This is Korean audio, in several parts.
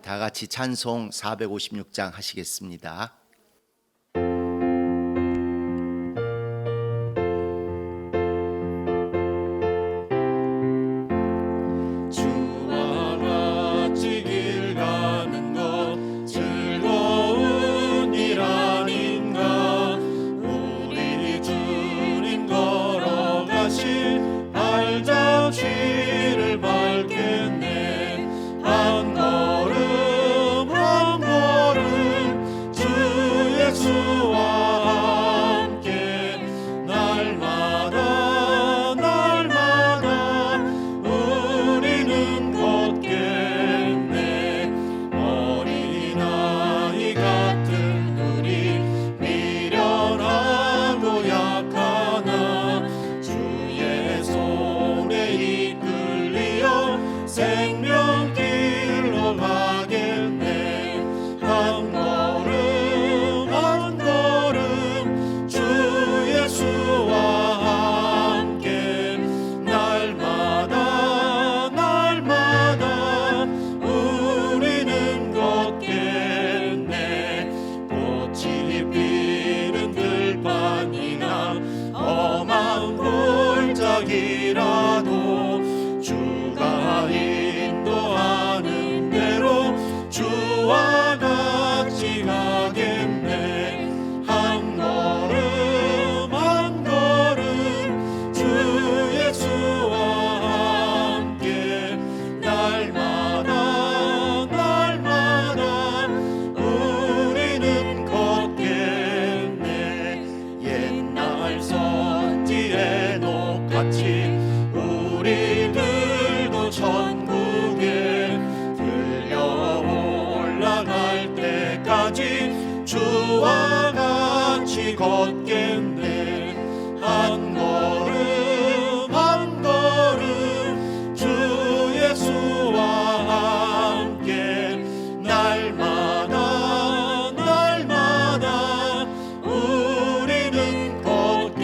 다 같이 찬송 456장 하시겠습니다. 주와 같이 걷겠네. 한 걸음 한 걸음 주 예수와 함께 날마다 날마다 우리는 걷겠네.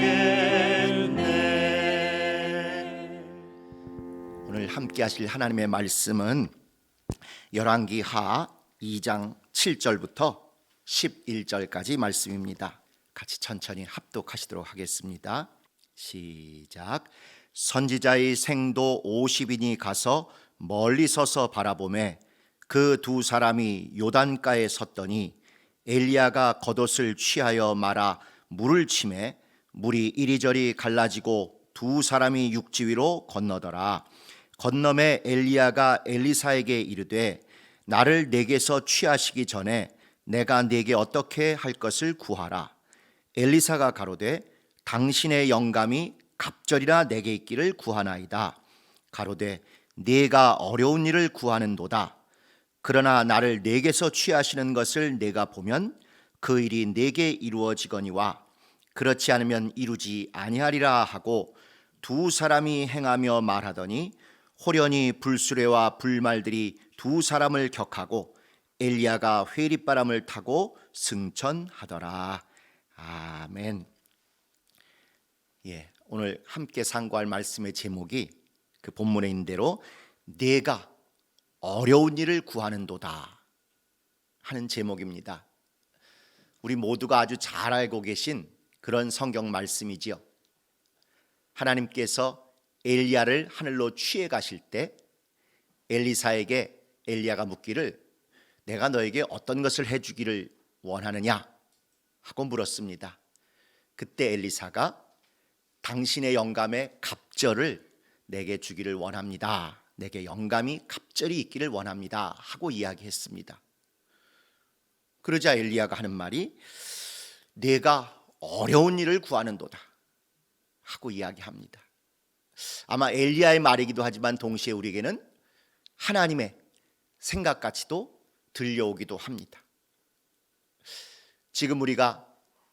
오늘 함께 하실 하나님의 말씀은 열왕기하 2장 7절부터 11절까지 말씀입니다. 같이 천천히 합독하시도록 하겠습니다. 시작. 선지자의 생도 50인이 가서 멀리 서서 바라보매 그 두 사람이 요단가에 섰더니 엘리야가 겉옷을 취하여 말아 물을 치매 물이 이리저리 갈라지고 두 사람이 육지 위로 건너더라. 건너매 엘리야가 엘리사에게 이르되 나를 내게서 취하시기 전에 내가 네게 어떻게 할 것을 구하라. 엘리사가 가로되 당신의 영감이 갑절이라 내게 있기를 구하나이다. 가로되 네가 어려운 일을 구하는도다. 그러나 나를 네게서 취하시는 것을 내가 보면 그 일이 네게 이루어지거니와 그렇지 않으면 이루지 아니하리라 하고 두 사람이 행하며 말하더니 호련히 불수레와 불말들이 두 사람을 격하고 엘리야가 회리바람을 타고 승천하더라. 아멘. 오늘 함께 상고할 말씀의 제목이 그 본문에 있는 대로 내가 어려운 일을 구하는도다 하는 제목입니다. 우리 모두가 아주 잘 알고 계신 그런 성경 말씀이지요. 하나님께서 엘리야를 하늘로 취해 가실 때 엘리사에게 엘리야가 묻기를 내가 너에게 어떤 것을 해주기를 원하느냐 하고 물었습니다. 그때 엘리사가 당신의 영감의 갑절을 내게 주기를 원합니다. 내게 영감이 갑절이 있기를 원합니다 하고 이야기했습니다. 그러자 엘리야가 하는 말이 내가 어려운 일을 구하는도다 하고 이야기합니다. 아마 엘리야의 말이기도 하지만 동시에 우리에게는 하나님의 생각같이도 들려오기도 합니다. 지금 우리가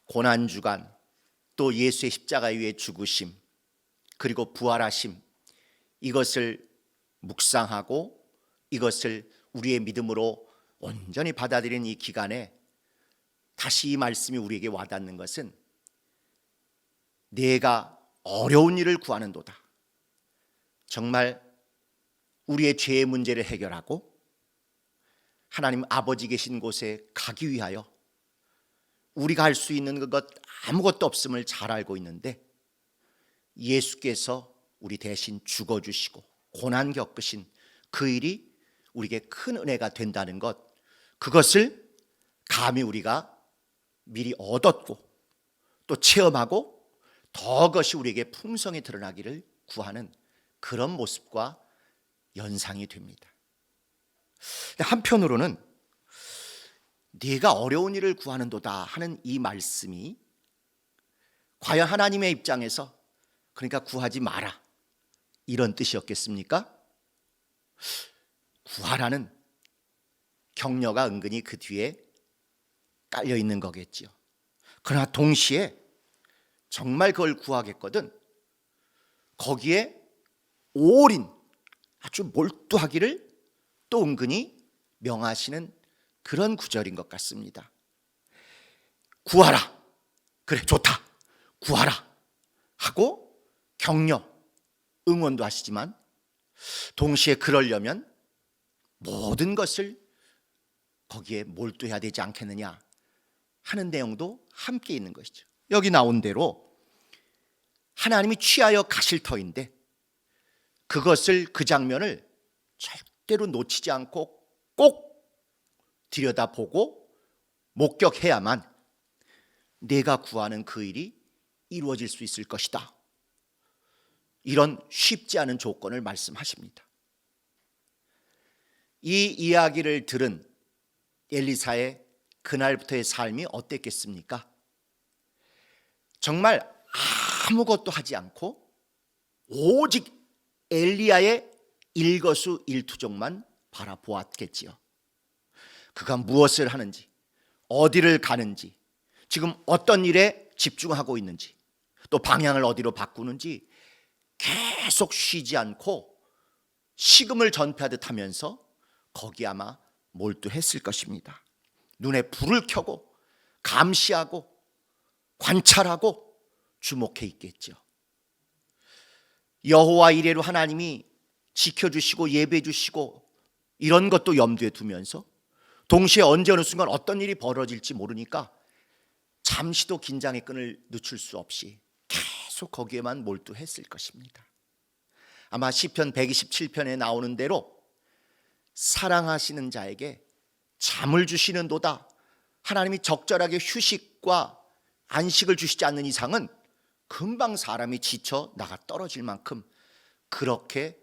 고난주간 또 예수의 십자가 위에 죽으심 그리고 부활하심 이것을 묵상하고 이것을 우리의 믿음으로 온전히 받아들이는 이 기간에 다시 이 말씀이 우리에게 와닿는 것은 내가 어려운 일을 구하는도다. 정말 우리의 죄의 문제를 해결하고 하나님 아버지 계신 곳에 가기 위하여 우리가 할 수 있는 것 아무것도 없음을 잘 알고 있는데 예수께서 우리 대신 죽어주시고 고난 겪으신 그 일이 우리에게 큰 은혜가 된다는 것, 그것을 감히 우리가 미리 얻었고 또 체험하고 더 그것이 우리에게 풍성히 드러나기를 구하는 그런 모습과 연상이 됩니다. 한편으로는 네가 어려운 일을 구하는도다 하는 이 말씀이 과연 하나님의 입장에서 그러니까 구하지 마라 이런 뜻이었겠습니까? 구하라는 격려가 은근히 그 뒤에 깔려 있는 거겠지요. 그러나 동시에 정말 그걸 구하겠거든 거기에 올인 아주 몰두하기를 또 은근히 명하시는 그런 구절인 것 같습니다. 구하라. 그래 좋다. 구하라 하고 격려, 응원도 하시지만 동시에 그러려면 모든 것을 거기에 몰두해야 되지 않겠느냐 하는 내용도 함께 있는 것이죠. 여기 나온 대로 하나님이 취하여 가실 터인데 그것을 그 장면을 절대로 놓치지 않고 꼭 들여다보고 목격해야만 내가 구하는 그 일이 이루어질 수 있을 것이다. 이런 쉽지 않은 조건을 말씀하십니다. 이 이야기를 들은 엘리사의 그날부터의 삶이 어땠겠습니까? 정말 아무것도 하지 않고 오직 엘리야의 일거수일투족만 바라보았겠지요. 그가 무엇을 하는지, 어디를 가는지, 지금 어떤 일에 집중하고 있는지, 또 방향을 어디로 바꾸는지 계속 쉬지 않고 식음을 전폐하듯 하면서 거기 아마 몰두했을 것입니다. 눈에 불을 켜고 감시하고 관찰하고 주목해 있겠죠. 여호와 이레로 하나님이 지켜주시고 예배해 주시고 이런 것도 염두에 두면서 동시에 언제 어느 순간 어떤 일이 벌어질지 모르니까 잠시도 긴장의 끈을 늦출 수 없이 계속 거기에만 몰두했을 것입니다. 아마 시편 127편에 나오는 대로 사랑하시는 자에게 잠을 주시는도다. 하나님이 적절하게 휴식과 안식을 주시지 않는 이상은 금방 사람이 지쳐 나가 떨어질 만큼 그렇게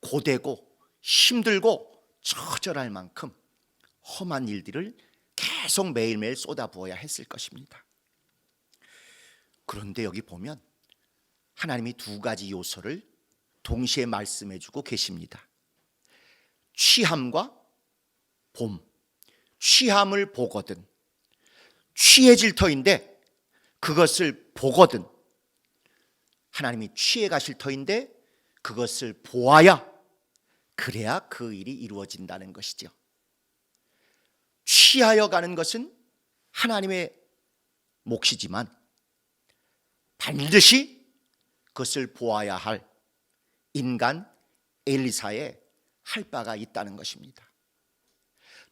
고되고 힘들고 처절할 만큼 험한 일들을 계속 매일매일 쏟아부어야 했을 것입니다. 그런데 여기 보면 하나님이 두 가지 요소를 동시에 말씀해 주고 계십니다. 취함과 봄. 취함을 보거든. 취해질 터인데 그것을 보거든. 하나님이 취해 가실 터인데 그것을 보아야 그래야 그 일이 이루어진다는 것이죠. 취하여 가는 것은 하나님의 몫이지만 반드시 그것을 보아야 할 인간 엘리사에 할 바가 있다는 것입니다.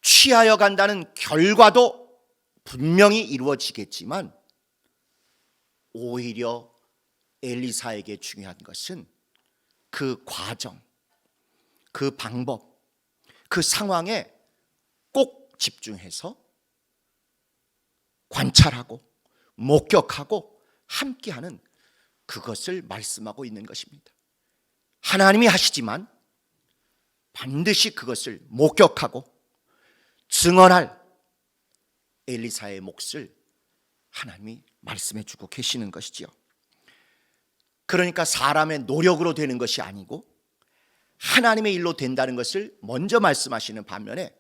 취하여 간다는 결과도 분명히 이루어지겠지만 오히려 엘리사에게 중요한 것은 그 과정, 그 방법, 그 상황에 꼭 집중해서 관찰하고 목격하고 함께하는 그것을 말씀하고 있는 것입니다. 하나님이 하시지만 반드시 그것을 목격하고 증언할 엘리사의 몫을 하나님이 말씀해 주고 계시는 것이지요. 그러니까 사람의 노력으로 되는 것이 아니고 하나님의 일로 된다는 것을 먼저 말씀하시는 반면에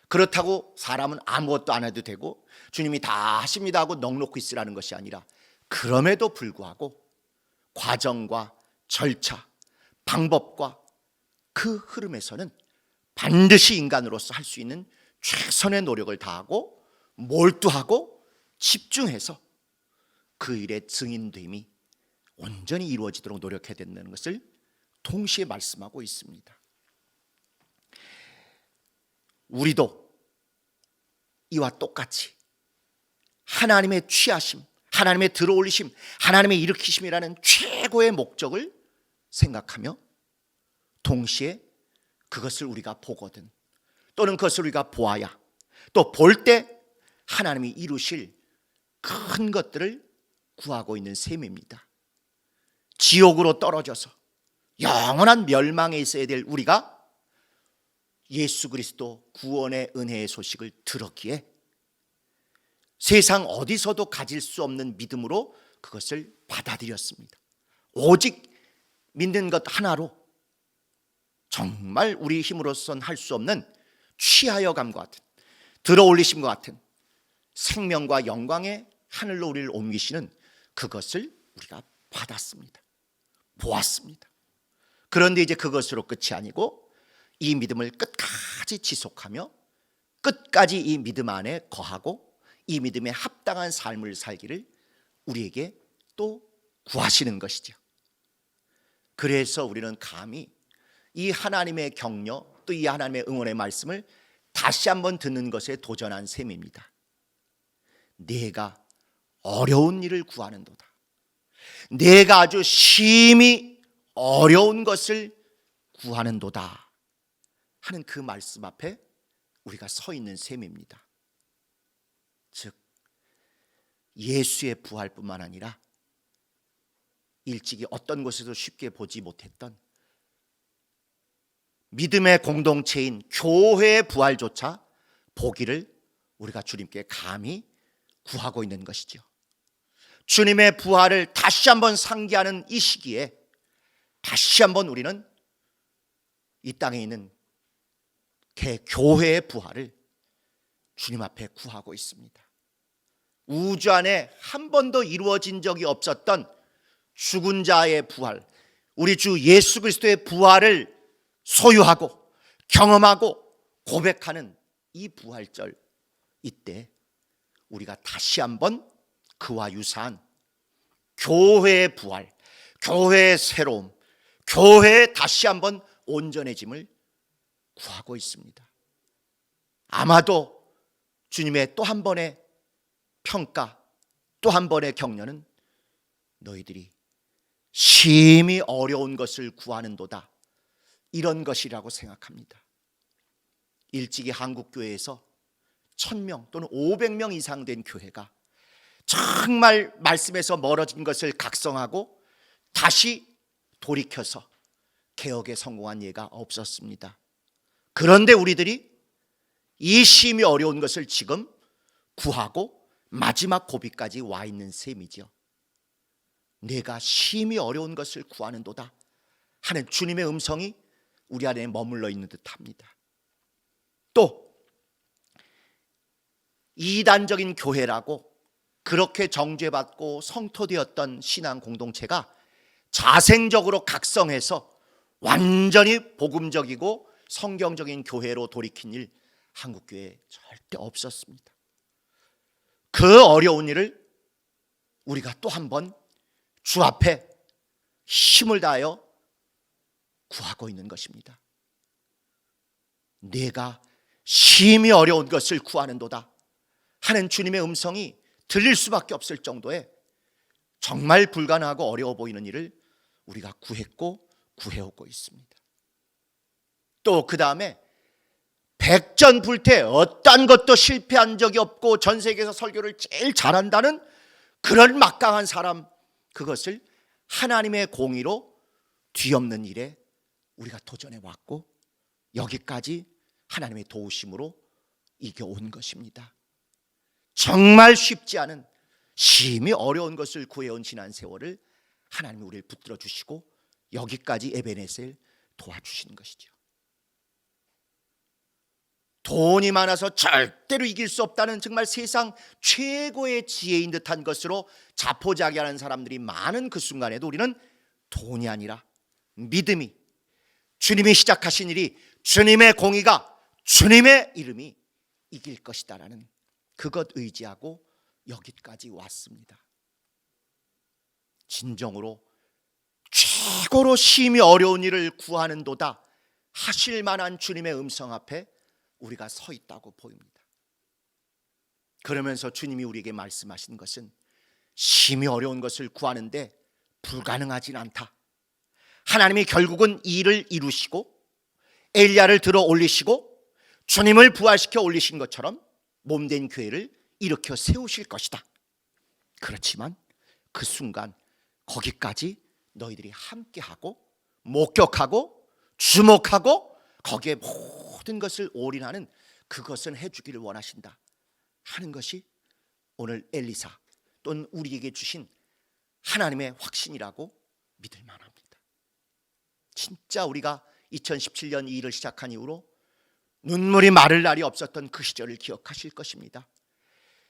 그렇다고 사람은 아무것도 안 해도 되고 주님이 다 하십니다 하고 넋놓고 있으라는 것이 아니라 그럼에도 불구하고 과정과 절차, 방법과 그 흐름에서는 반드시 인간으로서 할 수 있는 최선의 노력을 다하고 몰두하고 집중해서 그 일의 증인됨이 온전히 이루어지도록 노력해야 된다는 것을 동시에 말씀하고 있습니다. 우리도 이와 똑같이 하나님의 취하심, 하나님의 들어올리심, 하나님의 일으키심이라는 최고의 목적을 생각하며 동시에 그것을 우리가 보거든, 또는 그것을 우리가 보아야 또 볼 때 하나님이 이루실 큰 것들을 구하고 있는 셈입니다. 지옥으로 떨어져서 영원한 멸망에 있어야 될 우리가 예수 그리스도 구원의 은혜의 소식을 들었기에 세상 어디서도 가질 수 없는 믿음으로 그것을 받아들였습니다. 오직 믿는 것 하나로 정말 우리 힘으로선 할 수 없는 취하여감과 같은, 들어올리심과 같은 생명과 영광의 하늘로 우리를 옮기시는 그것을 우리가 받았습니다. 보았습니다. 그런데 이제 그것으로 끝이 아니고 이 믿음을 끝까지 지속하며 끝까지 이 믿음 안에 거하고 이 믿음에 합당한 삶을 살기를 우리에게 또 구하시는 것이죠. 그래서 우리는 감히 이 하나님의 격려, 또 이 하나님의 응원의 말씀을 다시 한번 듣는 것에 도전한 셈입니다. 내가 어려운 일을 구하는도다. 내가 아주 심히 어려운 것을 구하는도다 하는 그 말씀 앞에 우리가 서 있는 셈입니다. 즉 예수의 부활뿐만 아니라 일찍이 어떤 곳에도 쉽게 보지 못했던 믿음의 공동체인 교회의 부활조차 보기를 우리가 주님께 감히 구하고 있는 것이죠. 주님의 부활을 다시 한번 상기하는 이 시기에 다시 한번 우리는 이 땅에 있는 교회의 부활을 주님 앞에 구하고 있습니다. 우주 안에 한 번도 이루어진 적이 없었던 죽은 자의 부활, 우리 주 예수 그리스도의 부활을 소유하고 경험하고 고백하는 이 부활절, 이때 우리가 다시 한번 그와 유사한 교회의 부활, 교회의 새로움, 교회의 다시 한번 온전해짐을 구하고 있습니다. 아마도 주님의 또 한 번의 평가, 또 한 번의 격려는 너희들이 심히 어려운 것을 구하는도다, 이런 것이라고 생각합니다. 일찍이 한국교회에서 1000명 또는 500명 이상 된 교회가 정말 말씀에서 멀어진 것을 각성하고 다시 돌이켜서 개혁에 성공한 예가 없었습니다. 그런데 우리들이 이 심히 어려운 것을 지금 구하고 마지막 고비까지 와 있는 셈이죠. 내가 심히 어려운 것을 구하는도다 하는 주님의 음성이 우리 안에 머물러 있는 듯합니다. 또 이단적인 교회라고 그렇게 정죄받고 성토되었던 신앙 공동체가 자생적으로 각성해서 완전히 복음적이고 성경적인 교회로 돌이킨 일 한국교회에 절대 없었습니다. 그 어려운 일을 우리가 또 한 번 주 앞에 힘을 다하여 구하고 있는 것입니다. 내가 심히 어려운 것을 구하는도다 하는 주님의 음성이 들릴 수밖에 없을 정도의 정말 불가능하고 어려워 보이는 일을 우리가 구했고 구해오고 있습니다. 또 그 다음에 백전불태 어떤 것도 실패한 적이 없고 전 세계에서 설교를 제일 잘한다는 그런 막강한 사람, 그것을 하나님의 공의로 뒤엎는 일에 우리가 도전해 왔고 여기까지 하나님의 도우심으로 이겨온 것입니다. 정말 쉽지 않은 심히 어려운 것을 구해온 지난 세월을 하나님이 우리를 붙들어 주시고 여기까지 에베네셀 도와주시는 것이죠. 돈이 많아서 절대로 이길 수 없다는 정말 세상 최고의 지혜인 듯한 것으로 자포자기하는 사람들이 많은 그 순간에도 우리는 돈이 아니라 믿음이, 주님이 시작하신 일이, 주님의 공의가, 주님의 이름이 이길 것이다라는 그것 의지하고 여기까지 왔습니다. 진정으로 최고로 심히 어려운 일을 구하는도다 하실 만한 주님의 음성 앞에 우리가 서 있다고 보입니다. 그러면서 주님이 우리에게 말씀하신 것은 심히 어려운 것을 구하는데 불가능하진 않다. 하나님이 결국은 이 일을 이루시고 엘리야를 들어 올리시고 주님을 부활시켜 올리신 것처럼 몸된 교회를 일으켜 세우실 것이다. 그렇지만 그 순간 거기까지 너희들이 함께하고 목격하고 주목하고 거기에 모든 것을 올인하는 그것은 해주기를 원하신다 하는 것이 오늘 엘리사 또는 우리에게 주신 하나님의 확신이라고 믿을 만합니다. 진짜 우리가 2017년 이 일을 시작한 이후로 눈물이 마를 날이 없었던 그 시절을 기억하실 것입니다.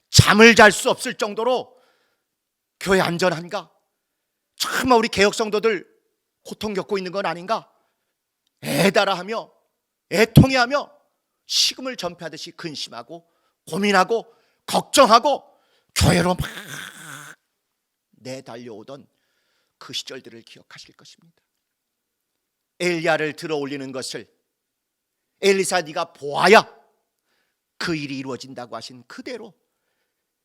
잠을 잘 수 없을 정도로 교회 안전한가? 정말 우리 개혁 성도들 고통 겪고 있는 건 아닌가? 애달아하며 애통해하며 식음을 전폐하듯이 근심하고 고민하고 걱정하고 교회로 막 내달려오던 그 시절들을 기억하실 것입니다. 엘리야를 들어 올리는 것을 엘리사 네가 보아야 그 일이 이루어진다고 하신 그대로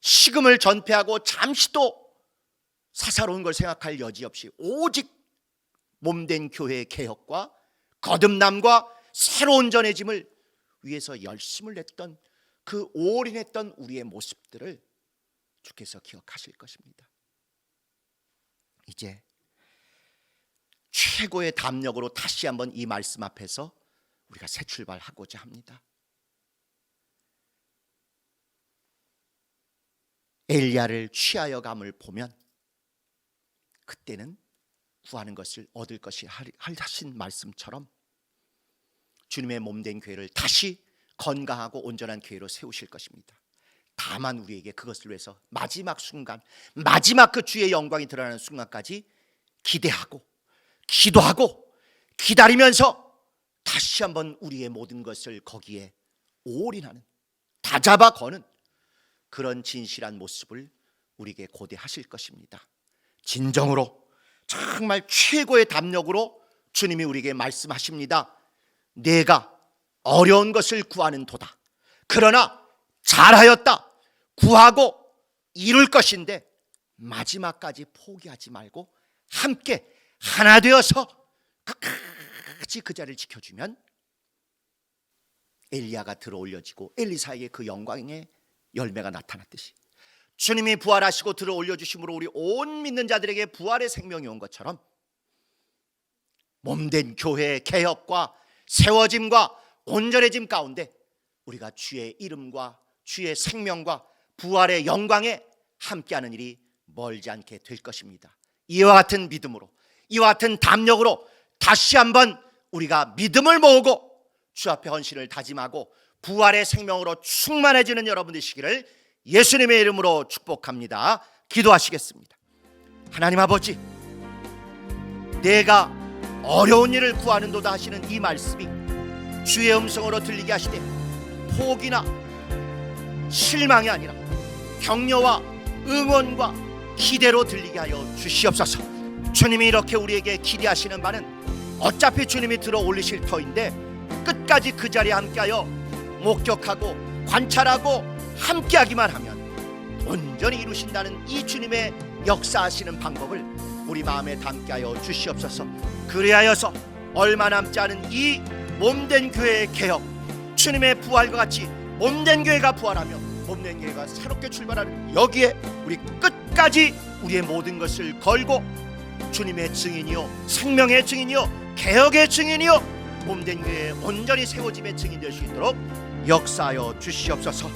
식음을 전폐하고 잠시도 사사로운 걸 생각할 여지 없이 오직 몸된 교회의 개혁과 거듭남과 새로운 전해짐을 위해서 열심을 냈던 그 올인했던 우리의 모습들을 주께서 기억하실 것입니다. 이제 최고의 담력으로 다시 한번 이 말씀 앞에서 우리가 새 출발하고자 합니다. 엘리야를 취하여 감을 보면 그때는 구하는 것을 얻을 것이 하신 말씀처럼 주님의 몸된 교회를 다시 건강하고 온전한 교회로 세우실 것입니다. 다만 우리에게 그것을 위해서 마지막 순간, 마지막 그 주의 영광이 드러나는 순간까지 기대하고 기도하고 기다리면서 다시 한번 우리의 모든 것을 거기에 올인하는, 다잡아 거는 그런 진실한 모습을 우리에게 고대하실 것입니다. 진정으로 정말 최고의 담력으로 주님이 우리에게 말씀하십니다. 내가 어려운 것을 구하는 도다. 그러나 잘하였다. 구하고 이룰 것인데 마지막까지 포기하지 말고 함께 하나 되어서 끝까지 그 자리를 지켜주면 엘리야가 들어 올려지고 엘리사에게 그 영광의 열매가 나타났듯이 주님이 부활하시고 들어 올려주심으로 우리 온 믿는 자들에게 부활의 생명이 온 것처럼 몸된 교회의 개혁과 세워짐과 온전해짐 가운데 우리가 주의 이름과 주의 생명과 부활의 영광에 함께하는 일이 멀지 않게 될 것입니다. 이와 같은 믿음으로, 이와 같은 담력으로 다시 한번 우리가 믿음을 모으고 주 앞에 헌신을 다짐하고 부활의 생명으로 충만해지는 여러분 되시기를 예수님의 이름으로 축복합니다. 기도하시겠습니다. 하나님 아버지, 내가 어려운 일을 구하는도다 하시는 이 말씀이 주의 음성으로 들리게 하시되 포기나 실망이 아니라 격려와 응원과 기대로 들리게 하여 주시옵소서. 주님이 이렇게 우리에게 기대하시는 바는 어차피 주님이 들어 올리실 터인데 끝까지 그 자리에 함께하여 목격하고 관찰하고 함께하기만 하면 온전히 이루신다는 이 주님의 역사하시는 방법을 우리 마음에 담게 하여 주시옵소서. 그리하여서 얼마 남지 않은 이 몸된 교회의 개혁, 주님의 부활과 같이 몸된 교회가 부활하며 몸된 교회가 새롭게 출발하는 여기에 우리 끝까지 우리의 모든 것을 걸고 주님의 증인이요, 생명의 증인이요, 개혁의 증인이요, 몸된 교회의 온전히 세워짐의 증인 될 수 있도록 역사하여 주시옵소서.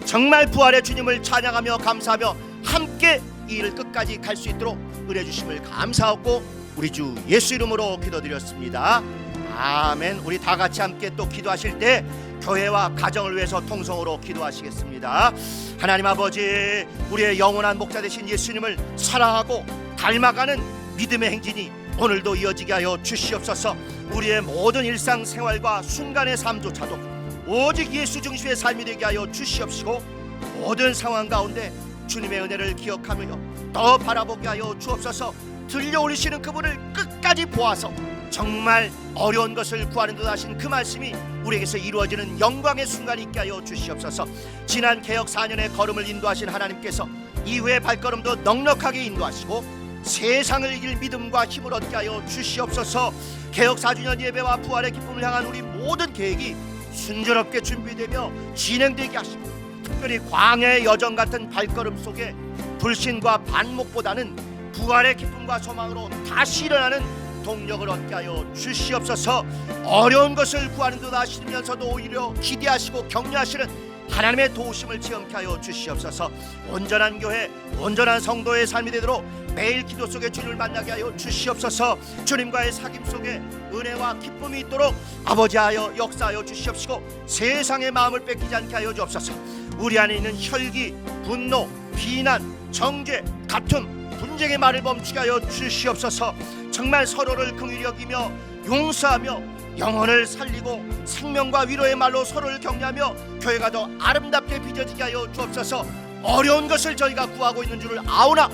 정말 부활의 주님을 찬양하며 감사하며 함께 이 일을 끝까지 갈 수 있도록 은혜 주심을 감사하고 우리 주 예수 이름으로 기도드렸습니다. 아멘. 우리 다 같이 함께 또 기도하실 때 교회와 가정을 위해서 통성으로 기도하시겠습니다. 하나님 아버지, 우리의 영원한 목자 되신 예수님을 사랑하고 닮아가는 믿음의 행진이 오늘도 이어지게 하여 주시옵소서. 우리의 모든 일상생활과 순간의 삶조차도 오직 예수 중심의 삶이 되게 하여 주시옵시고 모든 상황 가운데 주님의 은혜를 기억하며 더 바라보게 하여 주옵소서. 들려 올리시는 그분을 끝까지 보아서 정말 어려운 것을 구하는 듯 하신 그 말씀이 우리에게서 이루어지는 영광의 순간이 있게 하여 주시옵소서. 지난 개혁 4년의 걸음을 인도하신 하나님께서 이후의 발걸음도 넉넉하게 인도하시고 세상을 이길 믿음과 힘을 얻게 하여 주시옵소서. 개혁 4주년 예배와 부활의 기쁨을 향한 우리 모든 계획이 순조롭게 준비되며 진행되게 하시고, 특별히 광야의 여정 같은 발걸음 속에 불신과 반목보다는 부활의 기쁨과 소망으로 다시 일어나는 동력을 얻게 하여 주시옵소서. 어려운 것을 구하는 듯 하시면서도 오히려 기대하시고 격려하시는 하나님의 도우심을 체험케 하여 주시옵소서. 온전한 교회, 온전한 성도의 삶이 되도록 매일 기도 속에 주님을 만나게 하여 주시옵소서. 주님과의 사귐 속에 은혜와 기쁨이 있도록 아버지하여 역사하여 주시옵시고, 세상의 마음을 뺏기지 않게 하여 주옵소서. 우리 안에 있는 혈기, 분노, 비난, 정죄, 다툼, 분쟁의 말을 멈추게 하여 주시옵소서. 정말 서로를 긍휼히 여기며 용서하며 영혼을 살리고 생명과 위로의 말로 서로를 격려하며 교회가 더 아름답게 빚어지게 하여 주옵소서. 어려운 것을 저희가 구하고 있는 줄을 아오나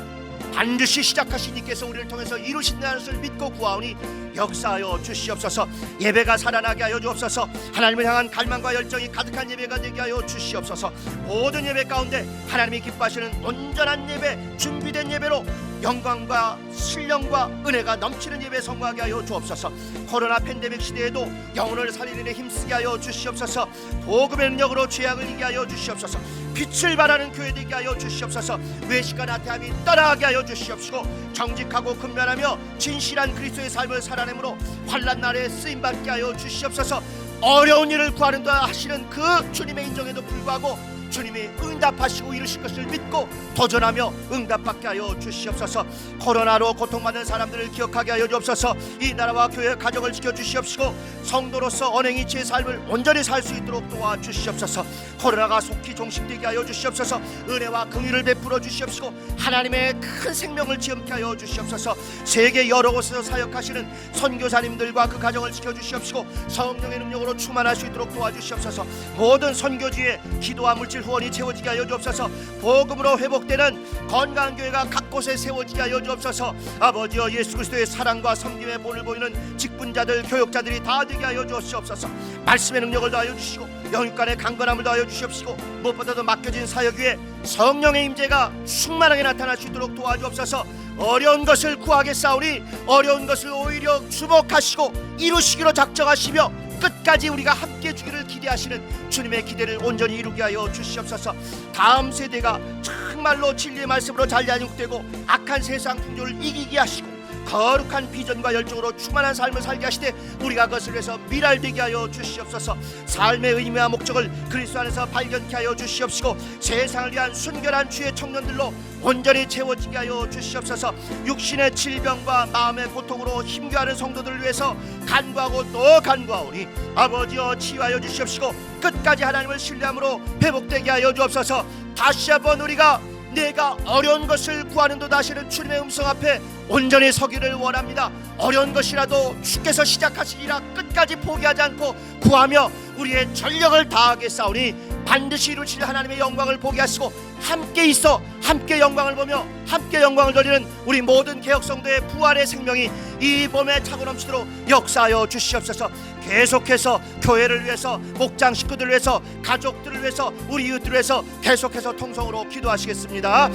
반드시 시작하신 이께서 우리를 통해서 이루신다는 것을 믿고 구하오니 역사하여 주시옵소서. 예배가 살아나게 하여 주옵소서. 하나님을 향한 갈망과 열정이 가득한 예배가 되게 하여 주시옵소서. 모든 예배 가운데 하나님이 기뻐하시는 온전한 예배, 준비된 예배로 영광과 신령과 은혜가 넘치는 예배 성공하게 하여 주옵소서. 코로나 팬데믹 시대에도 영혼을 살리는 데 힘쓰게 하여 주시옵소서. 복음의 능력으로 죄악을 이기게 하여 주시옵소서. 빛을 발하는 교회 되게 하여 주시옵소서. 외식과 나태함이 떠나게 하여 주시옵시고, 정직하고 근면하며 진실한 그리스도의 삶을 살아내므로 환난 날에 쓰임받게 하여 주시옵소서. 어려운 일을 구하는 다 하시는 그 주님의 인정에도 불구하고 주님이 응답하시고 이루실 것을 믿고 도전하며 응답받게 하여 주시옵소서. 코로나로 고통받는 사람들을 기억하게 하여 주옵소서. 이 나라와 교회 가정을 지켜주시옵시고, 성도로서 언행이치의 삶을 온전히 살 수 있도록 도와주시옵소서. 코로나가 속히 종식되게 하여 주시옵소서. 은혜와 긍휼을 베풀어 주시옵시고, 하나님의 큰 생명을 지음케 하여 주시옵소서. 세계 여러 곳에서 사역하시는 선교사님들과 그 가정을 지켜주시옵시고, 성령의 능력으로 충만할 수 있도록 도와주시옵소서. 모든 선교지에 기도와 물질 후원이 채워지게 하여 주옵소서. 복음으로 회복되는 건강한 교회가 각 곳에 세워지게 하여 주옵소서. 아버지여, 예수 그리스도의 사랑과 섬김의 본을 보이는 직분자들, 교역자들이 다 되게 하여 주옵소서. 말씀의 능력을 더하여 주시고, 영육간의 강건함을 더하여 주시옵시고, 무엇보다도 맡겨진 사역 위에 성령의 임재가 충만하게 나타날 수 있도록 도와주옵소서. 어려운 것을 구하겠사오니 어려운 것을 오히려 주목하시고 이루시기로 작정하시며 끝까지 우리가 함께 주기를 기대하시는 주님의 기대를 온전히 이루게 하여 주시옵소서. 다음 세대가 정말로 진리의 말씀으로 잘 양육되고 악한 세상 풍조를 이기게 하시고 거룩한 비전과 열정으로 충만한 삶을 살게 하시되 우리가 그것을 위해서 미랄되게 하여 주시옵소서. 삶의 의미와 목적을 그리스도 안에서 발견케 하여 주시옵시고, 세상을 위한 순결한 주의 청년들로 온전히 채워지게 하여 주시옵소서. 육신의 질병과 마음의 고통으로 힘겨워하는 성도들을 위해서 간구하고 또 간구하오니 아버지여, 치유하여 주시옵시고, 끝까지 하나님을 신뢰함으로 회복되게 하여 주옵소서. 다시 한번 우리가 내가 어려운 것을 구하는 듯 하시는 주님의 음성 앞에 온전히 서기를 원합니다. 어려운 것이라도 주께서 시작하시니라 끝까지 포기하지 않고 구하며 우리의 전력을 다하겠사오니 반드시 이루실 하나님의 영광을 보게 하시고, 함께 있어 함께 영광을 보며 함께 영광을 돌리는 우리 모든 개혁성도의 부활의 생명이 이 봄에 차고 넘치도록 역사하여 주시옵소서. 계속해서 교회를 위해서, 목장 식구들을 위해서, 가족들을 위해서, 우리 이웃들을 위해서 계속해서 통성으로 기도하시겠습니다.